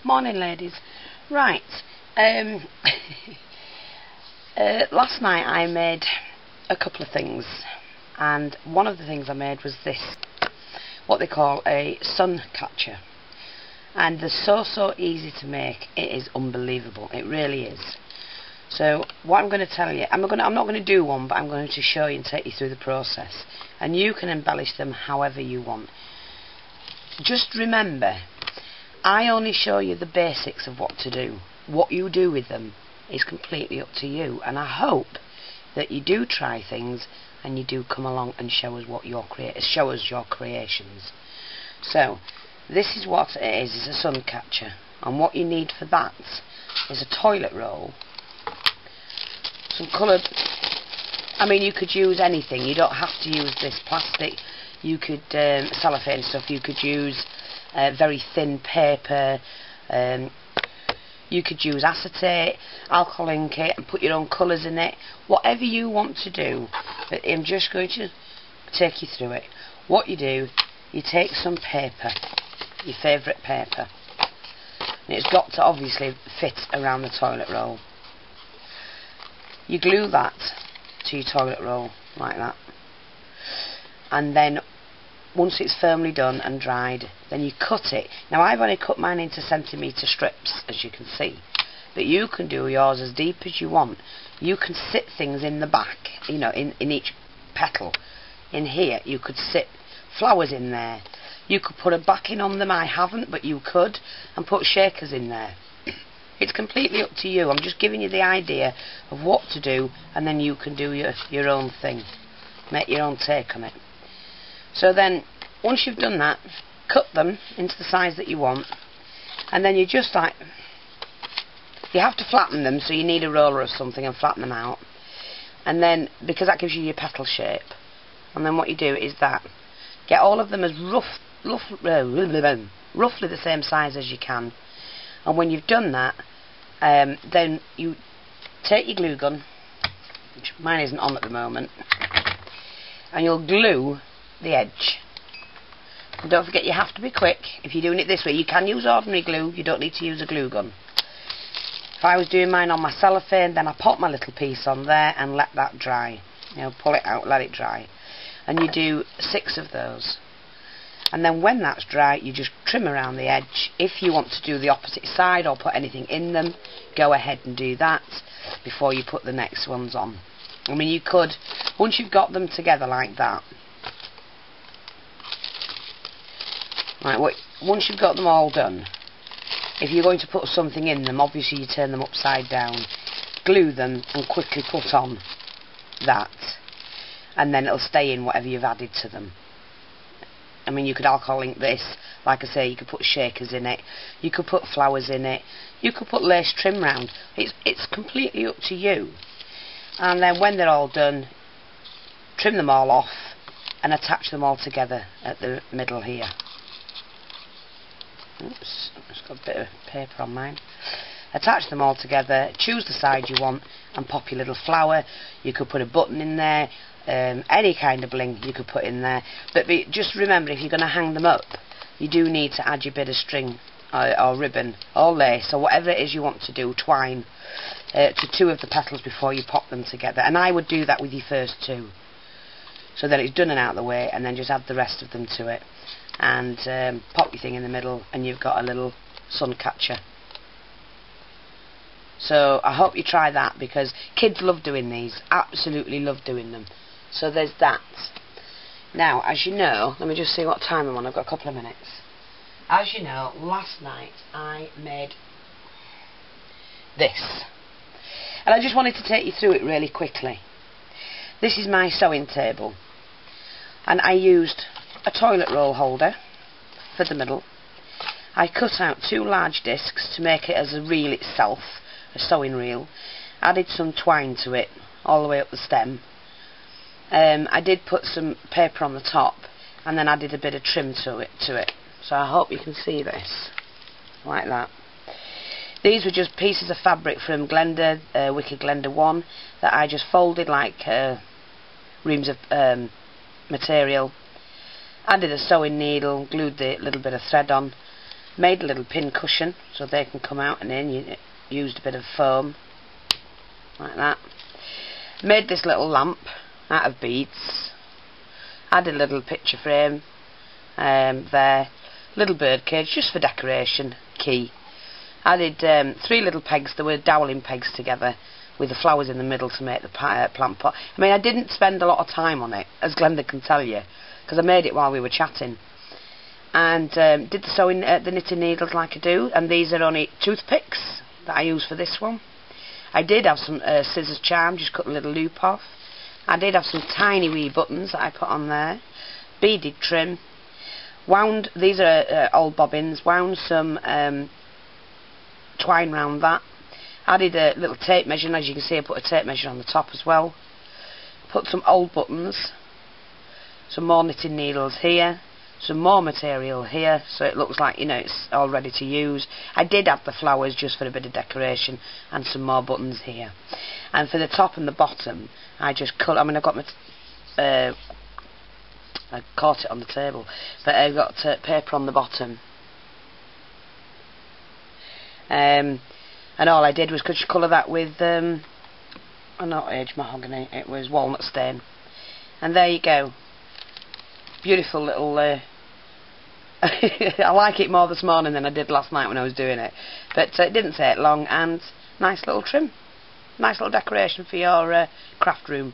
Morning, ladies. Right. Last night I made a couple of things, and one of the things I made was this, what they call a sun catcher. And they're so easy to make. It is unbelievable. It really is. So what I'm going to tell you, I'm not going to do one, but I'm going to show you and take you through the process, and you can embellish them however you want. Just remember, I only show you the basics of what to do. What you do with them is completely up to you, and I hope that you do try things and you do come along and show us your creations. So this is what it is. It's a sun catcher, and what you need for that is a toilet roll, some coloured, I mean, you could use anything. You don't have to use this plastic. You could cellophane stuff. You could use very thin paper. You could use acetate, alcohol ink it, and put your own colours in it. Whatever you want to do. But I'm just going to take you through it. What you do, you take some paper, your favourite paper, and it's got to obviously fit around the toilet roll. You glue that to your toilet roll like that, and then once it's firmly done and dried, then you cut it. Now I've only cut mine into centimetre strips, as you can see, but you can do yours as deep as you want. You can sit things in the back, you know, in each petal. In here you could sit flowers in there. You could put a backing on them. I haven't, but you could, and put shakers in there. It's completely up to you. I'm just giving you the idea of what to do, and then you can do your own thing, make your own take on it. So then, once you've done that, cut them into the size that you want, and then you just like, you have to flatten them, so you need a roller or something and flatten them out, and then, because that gives you your petal shape, and then what you do is that, get all of them as roughly the same size as you can, and when you've done that, then you take your glue gun, which mine isn't on at the moment, and you'll glue the edge. And don't forget, you have to be quick. If you're doing it this way, you can use ordinary glue, you don't need to use a glue gun. If I was doing mine on my cellophane, then I pop my little piece on there and let that dry. You know, pull it out, let it dry. And you do 6 of those. And then when that's dry, you just trim around the edge. If you want to do the opposite side or put anything in them, go ahead and do that before you put the next ones on. I mean, you could, once you've got them together like that, right, once you've got them all done, if you're going to put something in them, obviously you turn them upside down, glue them and quickly put on that, and then it'll stay in whatever you've added to them. I mean, you could alcohol ink this, like I say, you could put shakers in it, you could put flowers in it, you could put lace trim round. It's completely up to you. And then when they're all done, trim them all off and attach them all together at the middle here. Oops, I've got a bit of paper on mine. Attach them all together, choose the side you want, and pop your little flower. You could put a button in there, any kind of bling you could put in there. But just remember, if you're going to hang them up, you do need to add your bit of string or ribbon or lace or whatever it is you want to do, twine, to 2 of the petals before you pop them together. And I would do that with your first 2, so that it's done and out of the way, and then just add the rest of them to it. And pop your thing in the middle, and you've got a little sun catcher. So I hope you try that, because kids love doing these, absolutely love doing them. So there's that. Now, as you know, let me just see what time I'm on. I've got a couple of minutes. As you know, last night I made this, and I just wanted to take you through it really quickly. This is my sewing table, and I used a toilet roll holder for the middle. I cut out 2 large discs to make it as a reel itself, a sewing reel. Added some twine to it all the way up the stem. I did put some paper on the top, and then added a bit of trim to it. So I hope you can see this like that. These were just pieces of fabric from Glenda, Wicked Glenda 1, that I just folded like reams of material, added a sewing needle, glued the little bit of thread on, Made a little pin cushion so they can come out and in. Used a bit of foam like that. Made this little lamp out of beads. Added a little picture frame there. Little bird cage just for decoration. Key. Added 3 little pegs. They were doweling pegs together with the flowers in the middle to make the plant pot. I mean, I didn't spend a lot of time on it, as Glenda can tell you, because I made it while we were chatting. And did the sewing, the knitting needles like I do, and these are only toothpicks that I use for this one. I did have some scissors charm, just cut a little loop off. I did have some tiny wee buttons that I put on there. Beaded trim. Wound, these are old bobbins, wound some twine round that. Added a little tape measure, and as you can see I put a tape measure on the top as well. Put some old buttons, some more knitting needles here, some more material here, so it looks like, you know, it's all ready to use. I did add the flowers just for a bit of decoration, and some more buttons here. And for the top and the bottom, I just cut, I mean, I've got my, I caught it on the table, but I've got paper on the bottom. And all I did was just colour that with, not aged mahogany, it was walnut stain. And there you go. Beautiful little, I like it more this morning than I did last night when I was doing it. But it didn't take long, and nice little trim. Nice little decoration for your craft room.